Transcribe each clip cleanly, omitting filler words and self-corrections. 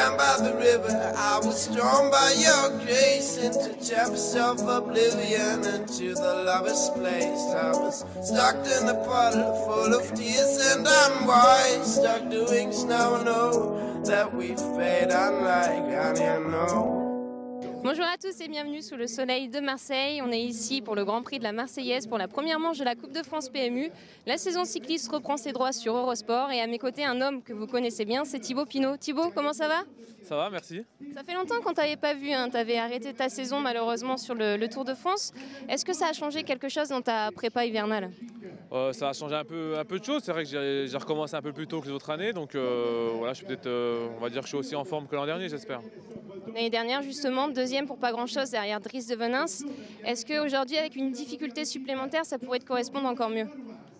down by the river. I was drawn by your grace into chambers of oblivion, into the lover's place. I was stuck in a puddle full of tears, and I'm wise, stuck doing snow. Know that we fade unlike I know. Bonjour à tous et bienvenue sous le soleil de Marseille. On est ici pour le Grand Prix de la Marseillaise pour la première manche de la Coupe de France PMU. La saison cycliste reprend ses droits sur Eurosport et à mes côtés un homme que vous connaissez bien, c'est Thibaut Pinot. Thibaut, comment ça va? Ça va, merci. Ça fait longtemps qu'on t'avait pas vu, tu avais arrêté ta saison malheureusement sur le Tour de France. Est-ce que ça a changé quelque chose dans ta prépa hivernale? Ça a changé un peu de choses. C'est vrai que j'ai recommencé un peu plus tôt que les autres années. Donc voilà, je suis peut-être, on va dire que je suis aussi en forme que l'an dernier, j'espère. L'année dernière, justement, deuxième pour pas grand-chose derrière Dries de Venins. Est-ce qu'aujourd'hui, avec une difficulté supplémentaire, ça pourrait te correspondre encore mieux?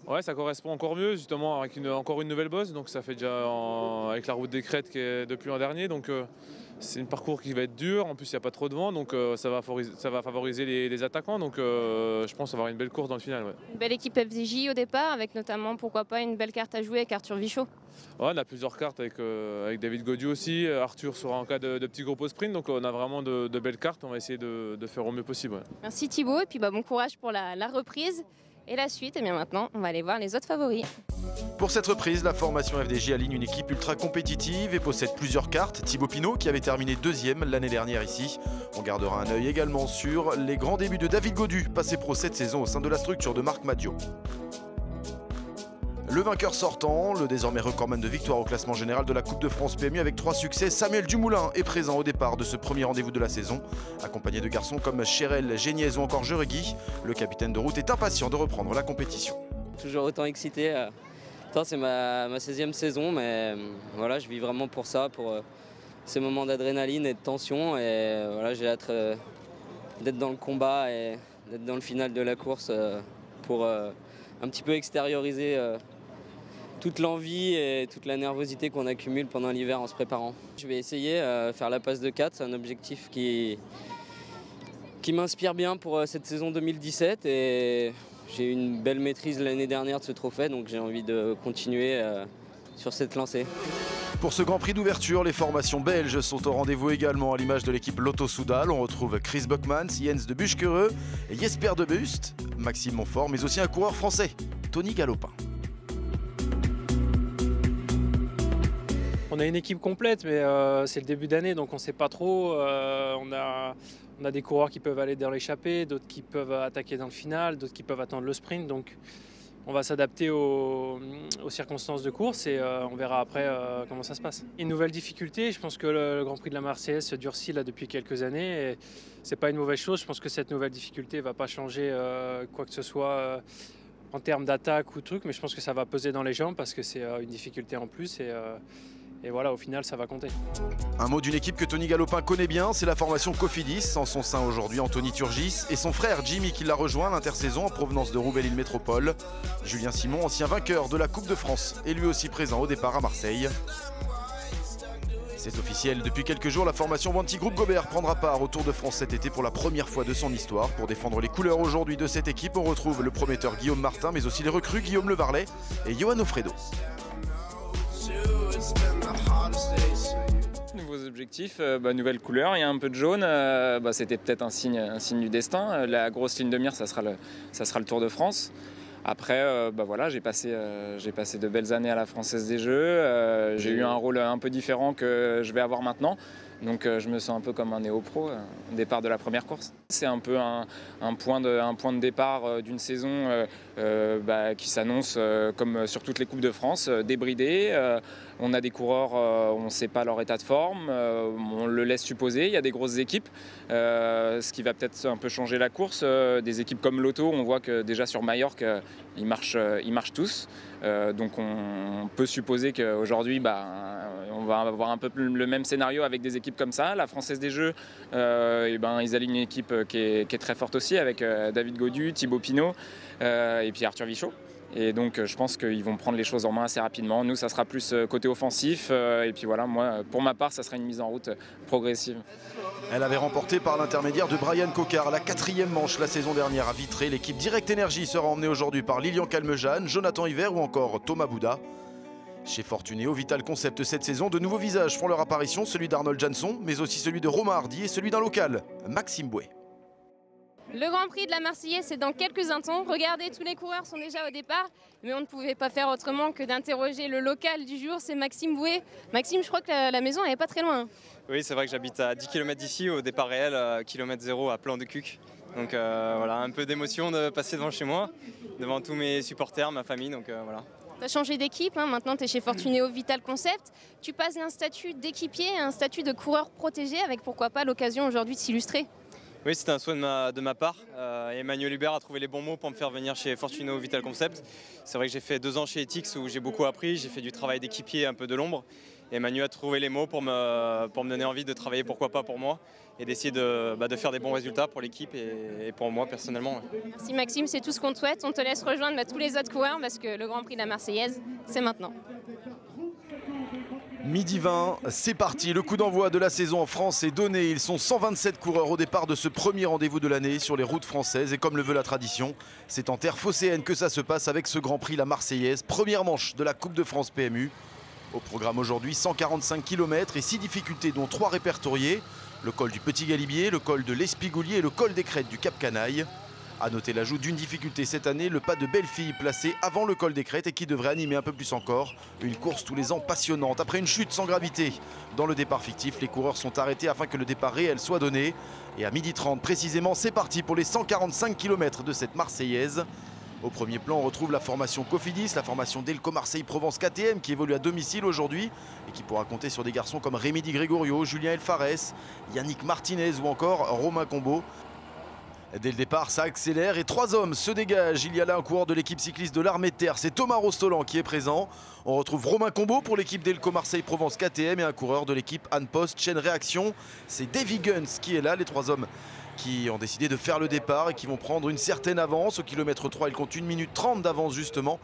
Ouais, ça correspond encore mieux, justement, avec encore une nouvelle bosse. Donc ça fait déjà avec la route des Crêtes qui est depuis l'an dernier. Donc c'est un parcours qui va être dur. En plus, il n'y a pas trop de vent, donc ça va favoriser les attaquants. Donc je pense avoir une belle course dans le final. Ouais. Une belle équipe FDJ au départ, avec notamment, pourquoi pas, une belle carte à jouer avec Arthur Vichot. Ouais, on a plusieurs cartes avec David Gaudu aussi. Arthur sera en cas de petits groupes au sprint. Donc on a vraiment de belles cartes. On va essayer de faire au mieux possible. Ouais. Merci Thibaut, et puis bon courage pour la reprise. Et la suite, et bien maintenant, on va aller voir les autres favoris. Pour cette reprise, la formation FDJ aligne une équipe ultra compétitive et possède plusieurs cartes. Thibaut Pinot, qui avait terminé deuxième l'année dernière ici. On gardera un œil également sur les grands débuts de David Gaudu, passé pro cette saison au sein de la structure de Marc Madiot. Le vainqueur sortant, le désormais recordman de victoire au classement général de la Coupe de France PMU avec 3 succès, Samuel Dumoulin est présent au départ de ce premier rendez-vous de la saison. Accompagné de garçons comme Chérel, Géniez ou encore Jeregui, le capitaine de route est impatient de reprendre la compétition. Toujours autant excité. C'est ma 16e saison, mais voilà, je vis vraiment pour ça, pour ces moments d'adrénaline et de tension. Et voilà, j'ai hâte d'être dans le combat et d'être dans le final de la course pour un petit peu extérioriser toute l'envie et toute la nervosité qu'on accumule pendant l'hiver en se préparant. Je vais essayer de faire la passe de 4, c'est un objectif qui m'inspire bien pour cette saison 2017 et j'ai eu une belle maîtrise l'année dernière de ce trophée, donc j'ai envie de continuer sur cette lancée. Pour ce Grand Prix d'ouverture, les formations belges sont au rendez-vous également à l'image de l'équipe Lotto Soudal. On retrouve Chris Bockmans, Jens de Buschkere et Jesper de Bust, Maxime Montfort, mais aussi un coureur français, Tony Galopin. On a une équipe complète, mais c'est le début d'année, donc on ne sait pas trop. On a des coureurs qui peuvent aller dans l'échappée, d'autres qui peuvent attaquer dans le final, d'autres qui peuvent attendre le sprint. Donc on va s'adapter aux circonstances de course et on verra après comment ça se passe. Une nouvelle difficulté, je pense que le Grand Prix de la Marseillaise se durcit là depuis quelques années et c'est pas une mauvaise chose. Je pense que cette nouvelle difficulté ne va pas changer quoi que ce soit en termes d'attaque ou truc, mais je pense que ça va peser dans les jambes parce que c'est une difficulté en plus et voilà, au final, ça va compter. Un mot d'une équipe que Tony Galopin connaît bien, c'est la formation Cofidis. En son sein aujourd'hui, Anthony Turgis et son frère Jimmy qui l'a rejoint à l'intersaison en provenance de Roubaix-Lille Métropole. Julien Simon, ancien vainqueur de la Coupe de France, est lui aussi présent au départ à Marseille. C'est officiel, depuis quelques jours, la formation Wanty Groupe Gobert prendra part au Tour de France cet été pour la première fois de son histoire. Pour défendre les couleurs aujourd'hui de cette équipe, on retrouve le prometteur Guillaume Martin, mais aussi les recrues Guillaume Levarlet et Johan Ofredo. Nouveaux objectifs, nouvelle couleur, il y a un peu de jaune, c'était peut-être un signe du destin. La grosse ligne de mire, ça sera le Tour de France. Après, voilà, j'ai passé de belles années à la Française des Jeux, j'ai eu un rôle un peu différent que je vais avoir maintenant. Donc je me sens un peu comme un néo-pro, départ de la première course. C'est un peu un point de départ d'une saison qui s'annonce comme sur toutes les Coupes de France, débridée. On a des coureurs, on ne sait pas leur état de forme, on le laisse supposer, il y a des grosses équipes, ce qui va peut-être un peu changer la course. Des équipes comme Lotto, on voit que déjà sur Majorque, ils marchent tous. Donc on peut supposer qu'aujourd'hui, on va avoir un peu le même scénario avec des équipes comme ça. La Française des Jeux, ils alignent une équipe qui est très forte aussi avec David Gaudu, Thibaut Pinot et puis Arthur Vichot. Et donc je pense qu'ils vont prendre les choses en main assez rapidement. Nous, ça sera plus côté offensif. Et puis voilà, moi, pour ma part, ça sera une mise en route progressive. Elle avait remporté par l'intermédiaire de Brian Cocard la 4e manche la saison dernière à Vitré. L'équipe Direct Energy sera emmenée aujourd'hui par Lilian Calmejane, Jonathan Hiver ou encore Thomas Bouda. Chez Fortunéo Vital Concept cette saison, de nouveaux visages font leur apparition, celui d'Arnold Jansson, mais aussi celui de Romain Hardy et celui d'un local, Maxime Bouet. Le Grand Prix de la Marseillaise, c'est dans quelques instants. Regardez, tous les coureurs sont déjà au départ, mais on ne pouvait pas faire autrement que d'interroger le local du jour, c'est Maxime Bouet. Maxime, je crois que la maison elle n'est pas très loin. Oui, c'est vrai que j'habite à 10 km d'ici, au départ réel, kilomètre 0 à Plan de Cuc. Donc voilà, un peu d'émotion de passer devant chez moi, devant tous mes supporters, ma famille, donc voilà. Tu as changé d'équipe, hein, maintenant tu es chez Fortunéo Vital Concept. Tu passes d'un statut d'équipier à un statut de coureur protégé, avec pourquoi pas l'occasion aujourd'hui de s'illustrer. Oui, c'était un souhait de ma part. Emmanuel Hubert a trouvé les bons mots pour me faire venir chez Fortunéo Vital Concept. C'est vrai que j'ai fait 2 ans chez Etix où j'ai beaucoup appris, j'ai fait du travail d'équipier un peu de l'ombre. Emmanuel a trouvé les mots pour me donner envie de travailler pourquoi pas pour moi et d'essayer de faire des bons résultats pour l'équipe et pour moi personnellement. Merci Maxime, c'est tout ce qu'on te souhaite. On te laisse rejoindre tous les autres coureurs parce que le Grand Prix de la Marseillaise, c'est maintenant. Midi 20, c'est parti, le coup d'envoi de la saison en France est donné. Ils sont 127 coureurs au départ de ce premier rendez-vous de l'année sur les routes françaises. Et comme le veut la tradition, c'est en terre phocéenne que ça se passe avec ce Grand Prix la Marseillaise. Première manche de la Coupe de France PMU. Au programme aujourd'hui, 145 km et 6 difficultés dont 3 répertoriées. Le col du Petit Galibier, le col de l'Espigoulier et le col des Crêtes du Cap Canaille. A noter l'ajout d'une difficulté cette année, le pas de Bellefille placé avant le col des Crêtes et qui devrait animer un peu plus encore. Une course tous les ans passionnante. Après une chute sans gravité dans le départ fictif, les coureurs sont arrêtés afin que le départ réel soit donné. Et à 12h30 précisément, c'est parti pour les 145 km de cette Marseillaise. Au premier plan, on retrouve la formation Cofidis, la formation Delco Marseille Provence KTM qui évolue à domicile aujourd'hui et qui pourra compter sur des garçons comme Rémi Di Gregorio, Julien Elfares, Yannick Martinez ou encore Romain Combo. Dès le départ, ça accélère et 3 hommes se dégagent. Il y a là un coureur de l'équipe cycliste de l'Armée de Terre, c'est Thomas Rostolan qui est présent. On retrouve Romain Combo pour l'équipe Delco Marseille Provence KTM et un coureur de l'équipe Anne Post Chaîne Réaction. C'est Davy Guns qui est là, les 3 hommes qui ont décidé de faire le départ et qui vont prendre une certaine avance. Au kilomètre 3, ils comptent 1 minute 30 d'avance justement.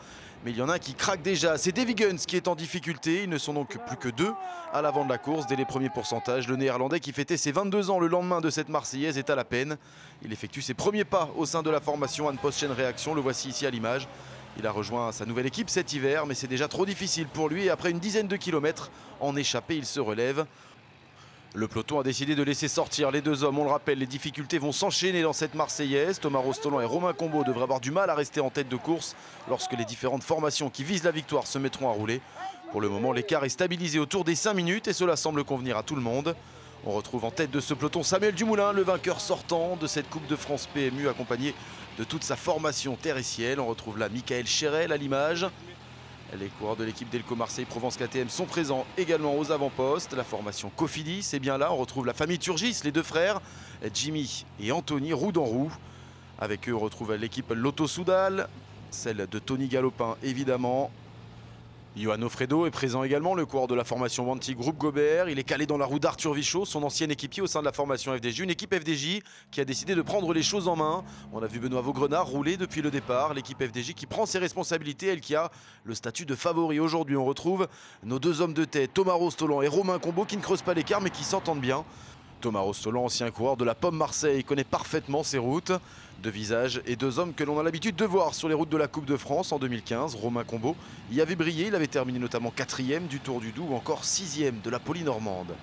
Mais il y en a un qui craque déjà, c'est Davy Guns qui est en difficulté. Ils ne sont donc plus que 2 à l'avant de la course dès les premiers pourcentages. Le néerlandais qui fêtait ses 22 ans le lendemain de cette Marseillaise est à la peine. Il effectue ses premiers pas au sein de la formation Anne Post Chaîne Réaction, le voici ici à l'image. Il a rejoint sa nouvelle équipe cet hiver, mais c'est déjà trop difficile pour lui. Et après une dizaine de kilomètres en échappée, il se relève. Le peloton a décidé de laisser sortir les 2 hommes. On le rappelle, les difficultés vont s'enchaîner dans cette Marseillaise. Thomas Rostolan et Romain Combo devraient avoir du mal à rester en tête de course lorsque les différentes formations qui visent la victoire se mettront à rouler. Pour le moment, l'écart est stabilisé autour des 5 minutes et cela semble convenir à tout le monde. On retrouve en tête de ce peloton Samuel Dumoulin, le vainqueur sortant de cette Coupe de France PMU, accompagné de toute sa formation terre et ciel. On retrouve là Michael Chérel à l'image. Les coureurs de l'équipe Delco Marseille Provence KTM sont présents également aux avant-postes. La formation Cofidis, c'est bien là. On retrouve la famille Turgis, les 2 frères, Jimmy et Anthony, roue dans roue. Avec eux, on retrouve l'équipe Lotto Soudal, celle de Tony Galopin évidemment. Johan Ofredo est présent également, le coureur de la formation Wanty Groupe Gobert. Il est calé dans la roue d'Arthur Vichot, son ancien équipier au sein de la formation FDJ. Une équipe FDJ qui a décidé de prendre les choses en main. On a vu Benoît Vaugrenard rouler depuis le départ. L'équipe FDJ qui prend ses responsabilités, elle qui a le statut de favori. Aujourd'hui, on retrouve nos 2 hommes de tête, Thomas Rostolan et Romain Combo, qui ne creusent pas l'écart mais qui s'entendent bien. Thomas Rostolan, ancien coureur de la Pomme Marseille, connaît parfaitement ses routes. 2 visages et 2 hommes que l'on a l'habitude de voir sur les routes de la Coupe de France en 2015. Romain Combo y avait brillé, il avait terminé notamment 4e du Tour du Doubs ou encore 6e de la Polynormande.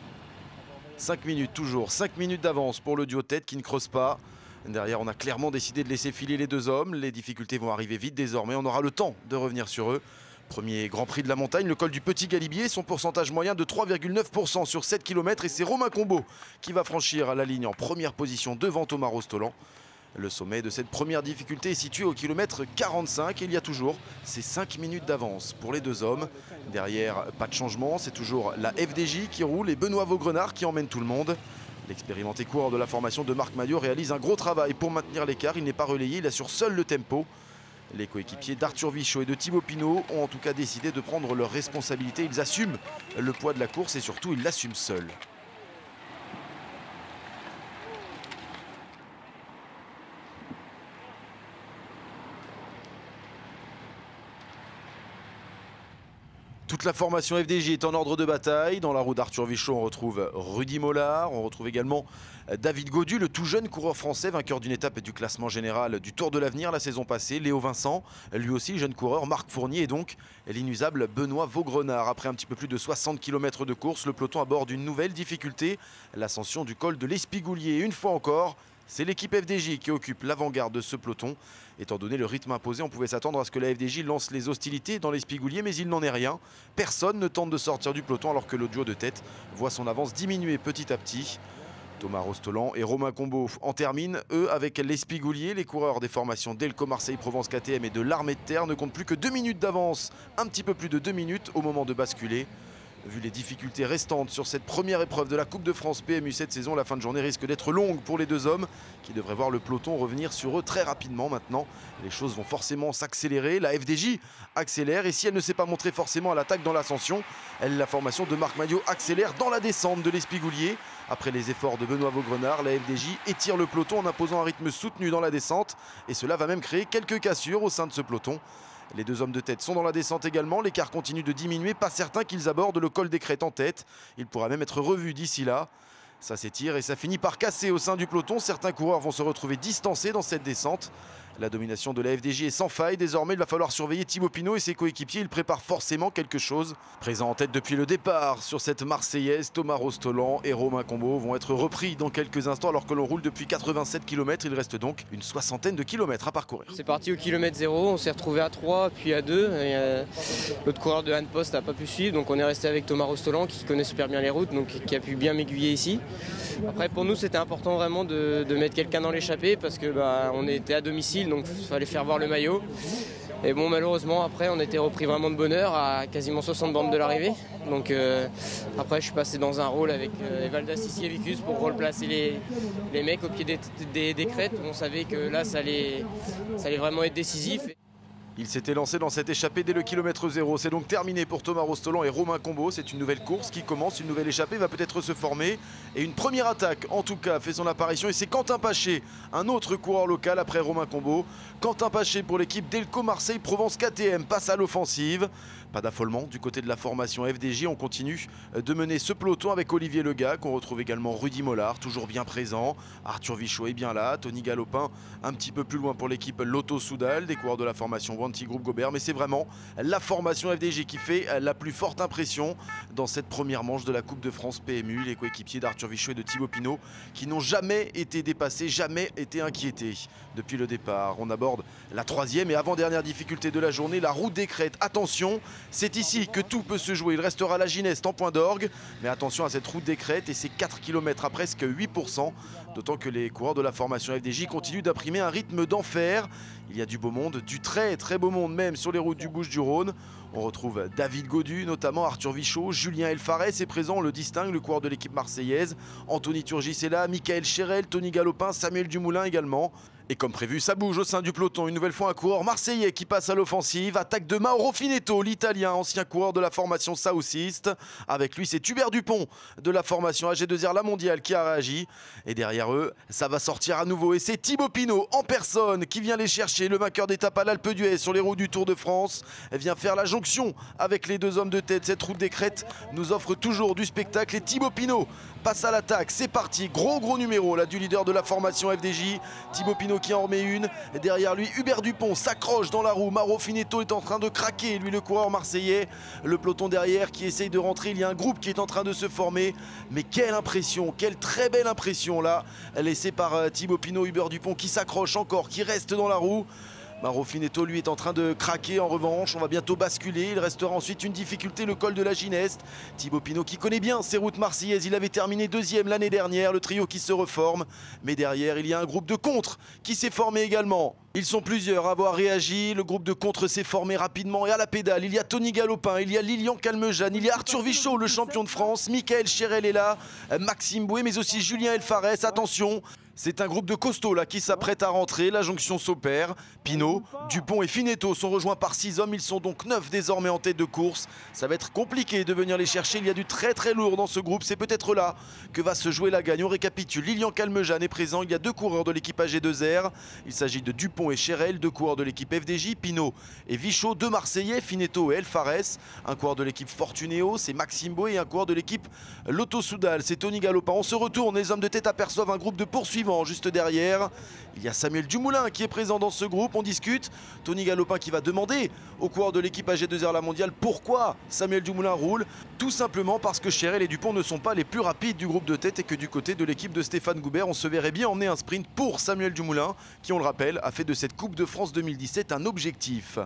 5 minutes toujours, 5 minutes d'avance pour le duo tête qui ne creuse pas. Derrière, on a clairement décidé de laisser filer les 2 hommes. Les difficultés vont arriver vite désormais, on aura le temps de revenir sur eux. Premier Grand Prix de la montagne, le col du Petit Galibier, son pourcentage moyen de 3,9% sur 7 km et c'est Romain Combo qui va franchir la ligne en première position devant Thomas Rostolan. Le sommet de cette première difficulté est situé au kilomètre 45 et il y a toujours ces 5 minutes d'avance pour les 2 hommes. Derrière, pas de changement, c'est toujours la FDJ qui roule et Benoît Vaugrenard qui emmène tout le monde. L'expérimenté coureur de la formation de Marc Maillot réalise un gros travail pour maintenir l'écart, il n'est pas relayé, il assure seul le tempo. Les coéquipiers d'Arthur Vichot et de Thibaut Pinot ont en tout cas décidé de prendre leurs responsabilités. Ils assument le poids de la course et surtout ils l'assument seuls. Toute la formation FDJ est en ordre de bataille. Dans la roue d'Arthur Vichot, on retrouve Rudy Mollard. On retrouve également David Gaudu, le tout jeune coureur français, vainqueur d'une étape et du classement général du Tour de l'Avenir la saison passée. Léo Vincent, lui aussi jeune coureur. Marc Fournier et donc l'inusable Benoît Vaugrenard. Après un petit peu plus de 60 km de course, le peloton aborde une nouvelle difficulté, l'ascension du col de l'Espigoulier. Une fois encore, c'est l'équipe FDJ qui occupe l'avant-garde de ce peloton. Étant donné le rythme imposé, on pouvait s'attendre à ce que la FDJ lance les hostilités dans l'Espigoulier, mais il n'en est rien. Personne ne tente de sortir du peloton alors que le duo de tête voit son avance diminuer petit à petit. Thomas Rostolan et Romain Combeau en terminent, eux, avec l'Espigoulier. Les coureurs des formations Delco Marseille Provence KTM et de l'Armée de Terre ne comptent plus que 2 minutes d'avance, un petit peu plus de 2 minutes au moment de basculer. Vu les difficultés restantes sur cette première épreuve de la Coupe de France PMU cette saison, la fin de journée risque d'être longue pour les deux hommes qui devraient voir le peloton revenir sur eux très rapidement. Maintenant, les choses vont forcément s'accélérer. La FDJ accélère et si elle ne s'est pas montrée forcément à l'attaque dans l'ascension, la formation de Marc Maillot accélère dans la descente de l'Espigoulier. Après les efforts de Benoît Vaugrenard, la FDJ étire le peloton en imposant un rythme soutenu dans la descente et cela va même créer quelques cassures au sein de ce peloton. Les deux hommes de tête sont dans la descente également, l'écart continue de diminuer, pas certain qu'ils abordent le col des Crêtes en tête. Il pourra même être revu d'ici là. Ça s'étire et ça finit par casser au sein du peloton. Certains coureurs vont se retrouver distancés dans cette descente. La domination de la FDJ est sans faille. Désormais, il va falloir surveiller Thibaut Pinot et ses coéquipiers. Il prépare forcément quelque chose. Présent en tête depuis le départ sur cette Marseillaise, Thomas Rostolan et Romain Combeau vont être repris dans quelques instants alors que l'on roule depuis 87 km. Il reste donc une soixantaine de kilomètres à parcourir. C'est parti au kilomètre 0. On s'est retrouvé à 3 puis à 2. L'autre coureur de Han Post n'a pas pu suivre. Donc on est resté avec Thomas Rostolan qui connaît super bien les routes, donc qui a pu bien m'aiguiller ici. Après pour nous c'était important vraiment de mettre quelqu'un dans l'échappée parce que on était à domicile donc il fallait faire voir le maillot. Et bon malheureusement après on était repris vraiment de bonne heure à quasiment 60 bornes de l'arrivée. Donc après je suis passé dans un rôle avec Evaldas Sisievicus pour replacer les mecs au pied des crêtes. On savait que là ça allait vraiment être décisif. Il s'était lancé dans cette échappée dès le kilomètre 0. C'est donc terminé pour Thomas Rostolan et Romain Combeau. C'est une nouvelle course qui commence, une nouvelle échappée va peut-être se former. Et une première attaque, en tout cas, fait son apparition. Et c'est Quentin Paché, un autre coureur local après Romain Combeau. Quentin Paché pour l'équipe Delco Marseille Provence KTM passe à l'offensive. Pas d'affolement du côté de la formation FDJ. On continue de mener ce peloton avec Olivier Legac. On retrouve également Rudy Mollard, toujours bien présent. Arthur Vichot est bien là. Tony Galopin un petit peu plus loin pour l'équipe Lotto Soudal, des coureurs de la formation Wanty Groupe Gobert. Mais c'est vraiment la formation FDJ qui fait la plus forte impression dans cette première manche de la Coupe de France PMU. Les coéquipiers d'Arthur Vichot et de Thibaut Pinot qui n'ont jamais été dépassés, jamais été inquiétés depuis le départ. On aborde la troisième et avant-dernière difficulté de la journée, la route des Crêtes. Attention, c'est ici que tout peut se jouer. Il restera la Gineste en point d'orgue. Mais attention à cette route des Crêtes et ces 4 km à presque 8%. D'autant que les coureurs de la formation FDJ continuent d'imprimer un rythme d'enfer. Il y a du beau monde, du très très beau monde même sur les routes du Bouches-du-Rhône. On retrouve David Gaudu, notamment Arthur Vichot, Julien Elfares est présent, on le distingue, le coureur de l'équipe marseillaise. Anthony Turgis est là, Michael Chérel, Tony Galopin, Samuel Dumoulin également. Et comme prévu, ça bouge au sein du peloton. Une nouvelle fois un coureur marseillais qui passe à l'offensive. Attaque de Mauro Finetto, l'italien, ancien coureur de la formation Southeast. Avec lui, c'est Hubert Dupont de la formation AG2R La Mondiale qui a réagi. Et derrière eux, ça va sortir à nouveau. Et c'est Thibaut Pinot en personne qui vient les chercher. Le vainqueur d'étape à l'Alpe d'Huez sur les routes du Tour de France. Elle vient faire la jonction avec les deux hommes de tête. Cette route des Crêtes nous offre toujours du spectacle. Et Thibaut Pinot passe à l'attaque. C'est parti. Gros numéro là du leader de la formation FDJ. Thibaut Pinot qui en remet une. Et derrière lui, Hubert Dupont s'accroche dans la roue. Mauro Finetto est en train de craquer, lui le coureur marseillais. Le peloton derrière qui essaye de rentrer. Il y a un groupe qui est en train de se former. Mais quelle impression, quelle très belle impression là, laissée par Thibaut Pinot, Hubert Dupont qui s'accroche encore, qui reste dans la roue. Mauro Finetto lui est en train de craquer en revanche, on va bientôt basculer, il restera ensuite une difficulté, le col de la Gineste. Thibaut Pinot qui connaît bien ses routes marseillaises, il avait terminé deuxième l'année dernière, le trio qui se reforme. Mais derrière il y a un groupe de contre qui s'est formé également. Ils sont plusieurs à avoir réagi, le groupe de contre s'est formé rapidement et à la pédale. Il y a Tony Galopin, il y a Lilian Calmejane, il y a Arthur Vichot, le champion de France, Michael Chérel est là, Maxime Boué mais aussi Julien Elfares, attention. C'est un groupe de costauds là qui s'apprête à rentrer, la jonction s'opère. Pinot, Dupont et Finetto sont rejoints par 6 hommes, ils sont donc 9 désormais en tête de course. Ça va être compliqué de venir les chercher, il y a du très lourd dans ce groupe, c'est peut-être là que va se jouer la gagne. On récapitule, Lilian Calmejane est présent, il y a 2 coureurs de l'équipe AG2R. Il s'agit de Dupont et Cherel, 2 coureurs de l'équipe FDJ, Pinot et Vichot, 2 Marseillais, Finetto et El Fares. Un coureur de l'équipe Fortunéo, c'est Maxime Boé, et un coureur de l'équipe Lotto Soudal, c'est Tony Galopin. On se retourne, les hommes de tête aperçoivent un groupe de poursuivants juste derrière. Il y a Samuel Dumoulin qui est présent dans ce groupe, on discute. Tony Galopin qui va demander aux coureurs de l'équipe AG2R La Mondiale pourquoi Samuel Dumoulin roule. Tout simplement parce que Cherel et Dupont ne sont pas les plus rapides du groupe de tête et que du côté de l'équipe de Stéphane Goubert, on se verrait bien emmener un sprint pour Samuel Dumoulin qui, on le rappelle, a fait de cette Coupe de France 2017 un objectif.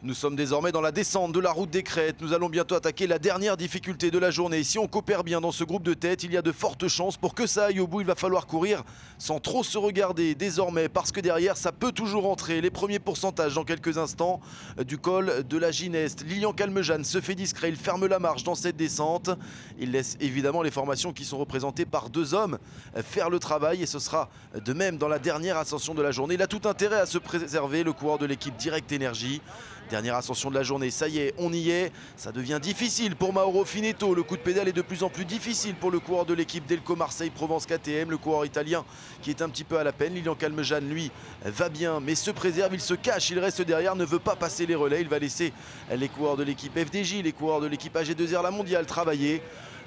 Nous sommes désormais dans la descente de la route des Crêtes. Nous allons bientôt attaquer la dernière difficulté de la journée. Si on coopère bien dans ce groupe de tête, il y a de fortes chances pour que ça aille au bout. Il va falloir courir sans trop se regarder désormais parce que derrière, ça peut toujours entrer. Les premiers pourcentages dans quelques instants du col de la Gineste. Lilian Calmejane se fait discret. Il ferme la marche dans cette descente. Il laisse évidemment les formations qui sont représentées par 2 hommes faire le travail et ce sera de même dans la dernière ascension de la journée. Il a tout intérêt à se préserver, le coureur de l'équipe Direct Énergie. Dernière ascension de la journée, ça y est, on y est. Ça devient difficile pour Mauro Finetto. Le coup de pédale est de plus en plus difficile pour le coureur de l'équipe Delco Marseille Provence KTM. Le coureur italien qui est un petit peu à la peine. Lilian Calmejane, lui, va bien, mais se préserve, il se cache, il reste derrière, ne veut pas passer les relais. Il va laisser les coureurs de l'équipe FDJ, les coureurs de l'équipe AG2R La Mondiale travailler.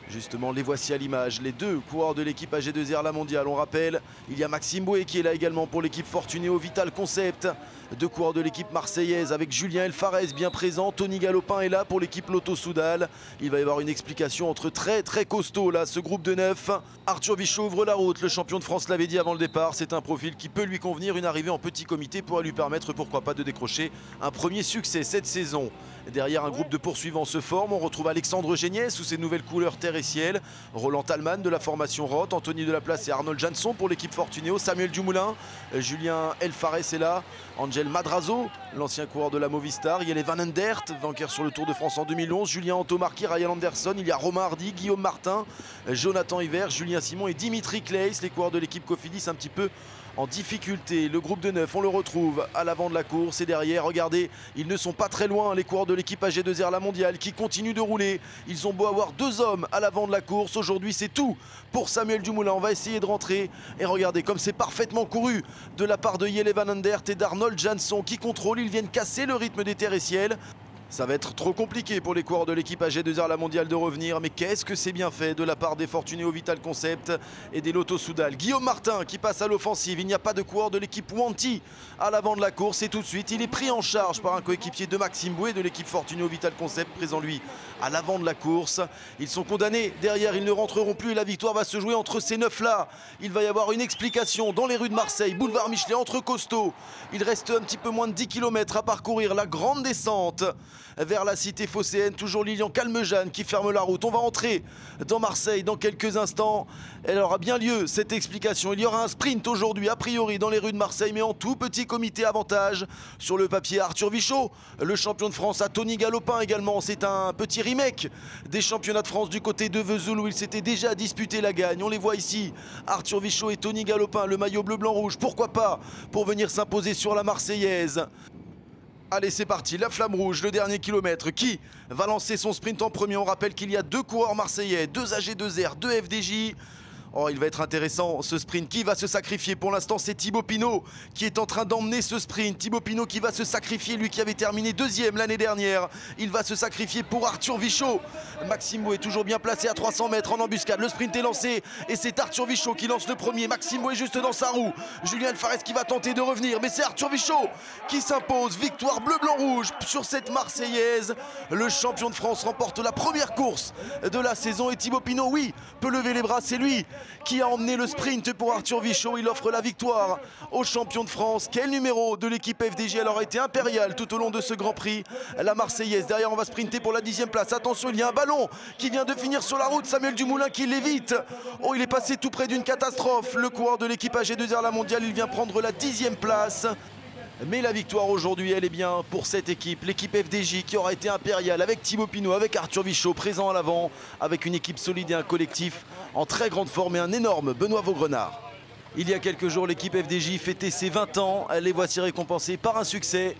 Justement, les voici à l'image, les 2 coureurs de l'équipe AG2R La Mondiale. On rappelle, il y a Maxime Boé qui est là également pour l'équipe Fortunéo Vital Concept. 2 coureurs de l'équipe marseillaise avec Julien El Fares bien présent. Tony Galopin est là pour l'équipe Lotto Soudal. Il va y avoir une explication entre très costauds là, ce groupe de 9. Arthur Vichot ouvre la route, le champion de France l'avait dit avant le départ. C'est un profil qui peut lui convenir, une arrivée en petit comité pourra lui permettre, pourquoi pas, de décrocher un premier succès cette saison. Derrière, un groupe de poursuivants se forme. On retrouve Alexandre Géniès sous ses nouvelles couleurs terre et ciel. Roland Tallman de la formation Roth, Anthony Delaplace et Arnold Jansson pour l'équipe Fortunéo. Samuel Dumoulin, Julien El Fares est là. Angel Madrazo, l'ancien coureur de la Movistar. Il y a les Van Endert, vainqueur sur le Tour de France en 2011. Julien Antomarchi, Ryan Anderson. Il y a Romain Hardy, Guillaume Martin, Jonathan Hiver, Julien Simon et Dimitri Claes. Les coureurs de l'équipe Cofidis un petit peu en difficulté. Le groupe de 9, on le retrouve à l'avant de la course et derrière, regardez, ils ne sont pas très loin, les coureurs de l'équipe AG2R La Mondiale qui continuent de rouler. Ils ont beau avoir 2 hommes à l'avant de la course. Aujourd'hui, c'est tout pour Samuel Dumoulin. On va essayer de rentrer et regardez comme c'est parfaitement couru de la part de Jelle Van Endert et d'Arnold Jansson qui contrôlent. Ils viennent casser le rythme des terres et ciels. Ça va être trop compliqué pour les coureurs de l'équipe AG2R La Mondiale de revenir. Mais qu'est-ce que c'est bien fait de la part des Fortunéo Vital Concept et des Lotto Soudal. Guillaume Martin qui passe à l'offensive. Il n'y a pas de coureur de l'équipe Wanty à l'avant de la course. Et tout de suite, il est pris en charge par un coéquipier de Maxime Boé de l'équipe Fortunéo Vital Concept. Présent lui à l'avant de la course. Ils sont condamnés. Derrière, ils ne rentreront plus. Et la victoire va se jouer entre ces 9-là. Il va y avoir une explication dans les rues de Marseille. Boulevard Michelet entre costauds. Il reste un petit peu moins de 10 km à parcourir. La grande descente vers la cité phocéenne, toujours Lilian Calmejane qui ferme la route. On va entrer dans Marseille dans quelques instants. Elle aura bien lieu cette explication. Il y aura un sprint aujourd'hui a priori dans les rues de Marseille, mais en tout petit comité. Avantage sur le papier Arthur Vichot, le champion de France, à Tony Galopin également. C'est un petit remake des championnats de France du côté de Vesoul où il s'était déjà disputé la gagne. On les voit ici, Arthur Vichot et Tony Galopin, le maillot bleu blanc rouge, pourquoi pas, pour venir s'imposer sur la Marseillaise. Allez, c'est parti, la flamme rouge, le dernier kilomètre. Qui va lancer son sprint en premier? On rappelle qu'il y a 2 coureurs marseillais, 2 AG2R, 2 FDJ. Oh, il va être intéressant ce sprint. Qui va se sacrifier? Pour l'instant, c'est Thibaut Pinot qui est en train d'emmener ce sprint. Thibaut Pinot qui va se sacrifier, lui qui avait terminé 2e l'année dernière. Il va se sacrifier pour Arthur Vichot. Maxime Boé est toujours bien placé à 300 mètres en embuscade. Le sprint est lancé et c'est Arthur Vichot qui lance le premier. Maxime Boé juste dans sa roue. Julien El Fares qui va tenter de revenir, mais c'est Arthur Vichot qui s'impose. Victoire bleu-blanc-rouge sur cette Marseillaise. Le champion de France remporte la première course de la saison et Thibaut Pinot, oui, peut lever les bras. C'est lui qui a emmené le sprint pour Arthur Vichot. Il offre la victoire au champion de France. Quel numéro de l'équipe FDJ? Elle aura été impériale tout au long de ce Grand Prix. La Marseillaise, derrière on va sprinter pour la 10e place. Attention, il y a un ballon qui vient de finir sur la route. Samuel Dumoulin qui l'évite. Oh, il est passé tout près d'une catastrophe. Le coureur de l'équipe AG2R La Mondiale, il vient prendre la 10e place. Mais la victoire aujourd'hui, elle est bien pour cette équipe, l'équipe FDJ qui aura été impériale avec Thibaut Pinot, avec Arthur Vichot présent à l'avant, avec une équipe solide et un collectif en très grande forme et un énorme Benoît Vaugrenard. Il y a quelques jours, l'équipe FDJ fêtait ses 20 ans. Les voici récompensés par un succès.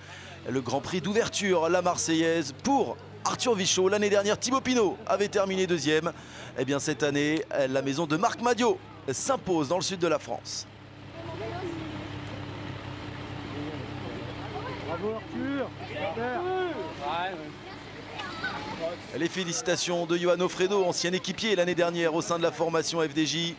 Le Grand Prix d'ouverture, la Marseillaise, pour Arthur Vichot. L'année dernière, Thibaut Pinot avait terminé deuxième. Et bien cette année, la maison de Marc Madiot s'impose dans le sud de la France. Bravo Arthur. Les félicitations de Johan Ofredo, ancien équipier l'année dernière au sein de la formation FDJ.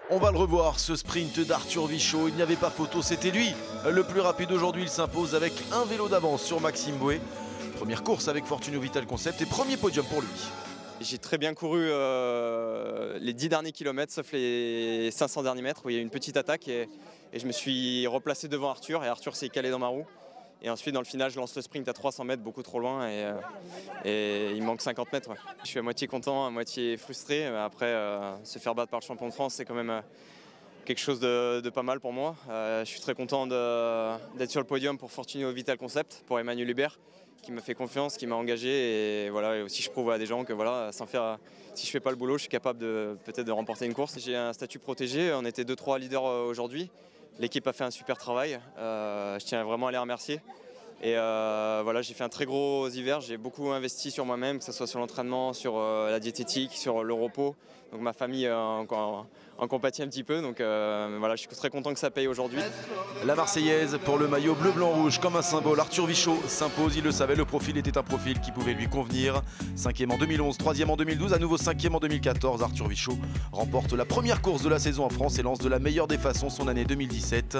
On va le revoir, ce sprint d'Arthur Vichot, il n'y avait pas photo, c'était lui. Le plus rapide aujourd'hui, il s'impose avec un vélo d'avance sur Maxime Bouet. Première course avec Fortuno Vital Concept et premier podium pour lui. J'ai très bien couru les 10 derniers kilomètres, sauf les 500 derniers mètres où il y a eu une petite attaque et je me suis replacé devant Arthur et Arthur s'est calé dans ma roue. Et ensuite dans le final je lance le sprint à 300 mètres beaucoup trop loin et il manque 50 mètres. Ouais. Je suis à moitié content, à moitié frustré. Après se faire battre par le champion de France c'est quand même quelque chose de pas mal pour moi. Je suis très content d'être sur le podium pour Fortuno Vital Concept, pour Emmanuel Hubert qui m'a fait confiance, qui m'a engagé et voilà, et aussi je prouve à des gens que voilà, si je fais pas le boulot, je suis capable peut-être de remporter une course. J'ai un statut protégé, on était 2-3 leaders aujourd'hui. L'équipe a fait un super travail, je tiens vraiment à les remercier. Et voilà, j'ai fait un très gros hiver, j'ai beaucoup investi sur moi-même, que ce soit sur l'entraînement, sur la diététique, sur le repos. Donc ma famille en compatit un petit peu, donc voilà, je suis très content que ça paye aujourd'hui. La Marseillaise pour le maillot bleu, blanc, rouge comme un symbole. Arthur Vichot s'impose, il le savait, le profil était un profil qui pouvait lui convenir. 5e en 2011, 3e en 2012, à nouveau 5e en 2014. Arthur Vichot remporte la première course de la saison en France et lance de la meilleure des façons son année 2017.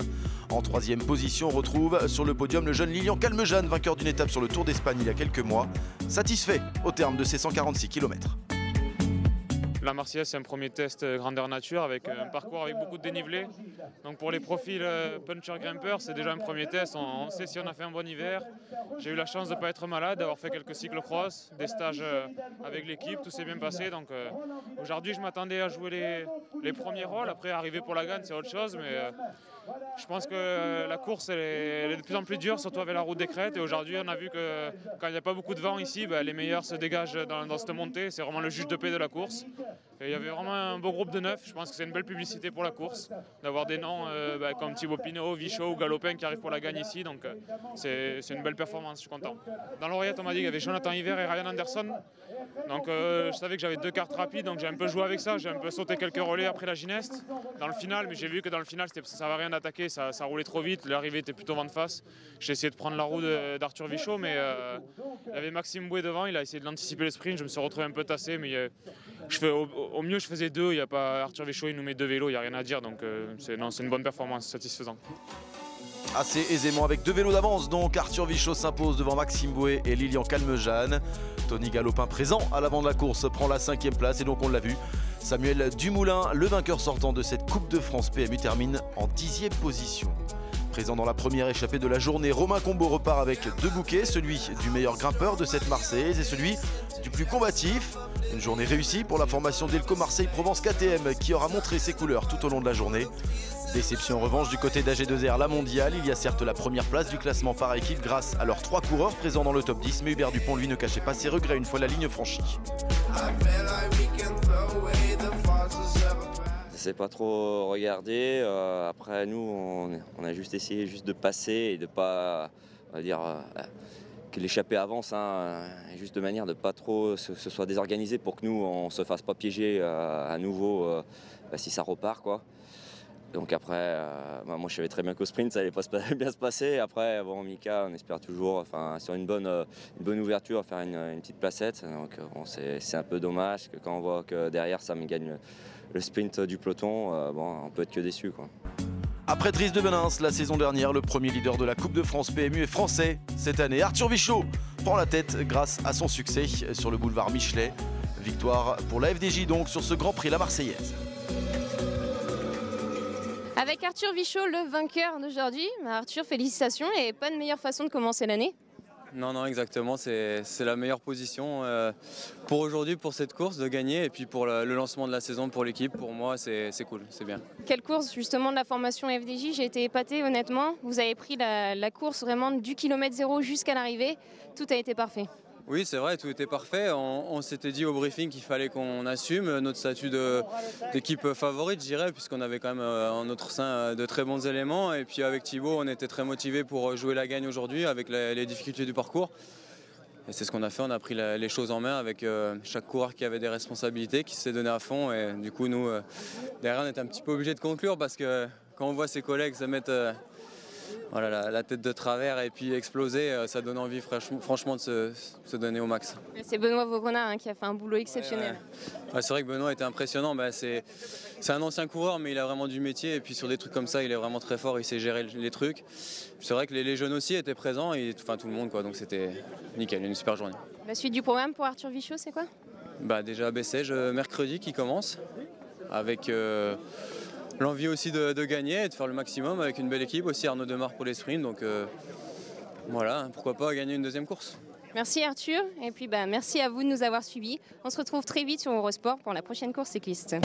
En 3e position, on retrouve sur le podium le jeune Lilian Calmejane, vainqueur d'une étape sur le Tour d'Espagne il y a quelques mois. Satisfait au terme de ses 146 km. La Marseillaise, c'est un premier test grandeur nature avec un parcours avec beaucoup de dénivelé. Donc pour les profils puncher-grimpeurs, c'est déjà un premier test. On sait si on a fait un bon hiver. J'ai eu la chance de ne pas être malade, d'avoir fait quelques cyclocross, des stages avec l'équipe, tout s'est bien passé. Donc aujourd'hui, je m'attendais à jouer les premiers rôles. Après, arriver pour la gagne, c'est autre chose. Mais je pense que la course elle est de plus en plus dure, surtout avec la route des crêtes. Et aujourd'hui, on a vu que quand il n'y a pas beaucoup de vent ici, les meilleurs se dégagent dans cette montée. C'est vraiment le juge de paix de la course. Et il y avait vraiment un beau groupe de 9. Je pense que c'est une belle publicité pour la course, d'avoir des noms comme Thibaut Pinot, Vichot ou Galopin qui arrivent pour la gagne ici. Donc c'est une belle performance, je suis content. Dans l'oreillette, on m'a dit qu'il y avait Jonathan Hiver et Ryan Anderson. Donc je savais que j'avais 2 cartes rapides, donc j'ai un peu joué avec ça. J'ai un peu sauté quelques relais après la Gineste dans le final, mais j'ai vu que dans le final, ça ne servait à rien d'attaquer, ça roulait trop vite. L'arrivée était plutôt vent de face. J'ai essayé de prendre la roue d'Arthur Vichot, mais il y avait Maxime Bouet devant, il a essayé de l'anticiper le sprint. Je me suis retrouvé un peu tassé, mais au mieux je faisais 2. Il y a pas Arthur Vichot, il nous met 2 vélos, il n'y a rien à dire. Donc c'est une bonne performance, satisfaisante. Assez aisément avec 2 vélos d'avance, donc Arthur Vichot s'impose devant Maxime Bouet et Lilian Calmejane. Tony Galopin présent à l'avant de la course prend la 5e place et donc on l'a vu, Samuel Dumoulin, le vainqueur sortant de cette Coupe de France PMU, termine en 10e position. Présent dans la première échappée de la journée, Romain Combo repart avec 2 bouquets, celui du meilleur grimpeur de cette Marseillaise et celui du plus combatif. Une journée réussie pour la formation Delco Marseille Provence KTM qui aura montré ses couleurs tout au long de la journée. Déception en revanche du côté d'AG2R, la mondiale. Il y a certes la première place du classement par équipe grâce à leurs 3 coureurs présents dans le top 10, mais Hubert Dupont lui ne cachait pas ses regrets une fois la ligne franchie. Je ne sais pas trop regarder. Après nous, on a juste essayé de passer et de pas, on va dire, que l'échappée avance, juste de manière de pas trop se soit désorganisé pour que nous on se fasse pas piéger à nouveau si ça repart quoi. Donc après, moi je savais très bien qu'au sprint ça allait pas bien se passer. Après, bon, Mika, on espère toujours, sur une bonne ouverture, faire une petite placette. Donc c'est un peu dommage que quand on voit que derrière ça me gagne le sprint du peloton, on peut être que déçu quoi. Après Driss de Benins, la saison dernière, le premier leader de la Coupe de France PMU est français. Cette année, Arthur Vichot prend la tête grâce à son succès sur le boulevard Michelet. Victoire pour la FDJ donc sur ce Grand Prix la Marseillaise. Avec Arthur Vichot, le vainqueur d'aujourd'hui. Arthur, félicitations et pas de meilleure façon de commencer l'année. Non, exactement. C'est la meilleure position pour aujourd'hui, pour cette course, de gagner. Et puis pour le lancement de la saison pour l'équipe, pour moi, c'est cool, c'est bien. Quelle course justement de la formation FDJ, j'ai été épatée honnêtement. Vous avez pris la course vraiment du kilomètre zéro jusqu'à l'arrivée. Tout a été parfait. Oui, c'est vrai, tout était parfait. On s'était dit au briefing qu'il fallait qu'on assume notre statut d'équipe favorite, je dirais, puisqu'on avait quand même en notre sein de très bons éléments. Et puis avec Thibaut, on était très motivés pour jouer la gagne aujourd'hui avec les difficultés du parcours. Et c'est ce qu'on a fait, on a pris les choses en main avec chaque coureur qui avait des responsabilités, qui s'est donné à fond. Et du coup, nous, derrière, on était un petit peu obligés de conclure parce que quand on voit ses collègues se mettre voilà, la tête de travers et puis exploser, ça donne envie franchement de se donner au max. C'est Benoît Vaugrena qui a fait un boulot exceptionnel. Ouais, c'est vrai que Benoît était impressionnant. C'est un ancien coureur, mais il a vraiment du métier. Et puis sur des trucs comme ça, il est vraiment très fort, il sait gérer les trucs. C'est vrai que les jeunes aussi étaient présents, et tout le monde, quoi. Donc c'était nickel, une super journée. La suite du programme pour Arthur Vichot, c'est quoi? Déjà Bessèges mercredi qui commence, avec l'envie aussi de gagner et de faire le maximum avec une belle équipe, aussi Arnaud Demar pour les sprints. Donc voilà, pourquoi pas gagner une deuxième course. Merci Arthur, et puis merci à vous de nous avoir suivis. On se retrouve très vite sur Eurosport pour la prochaine course cycliste.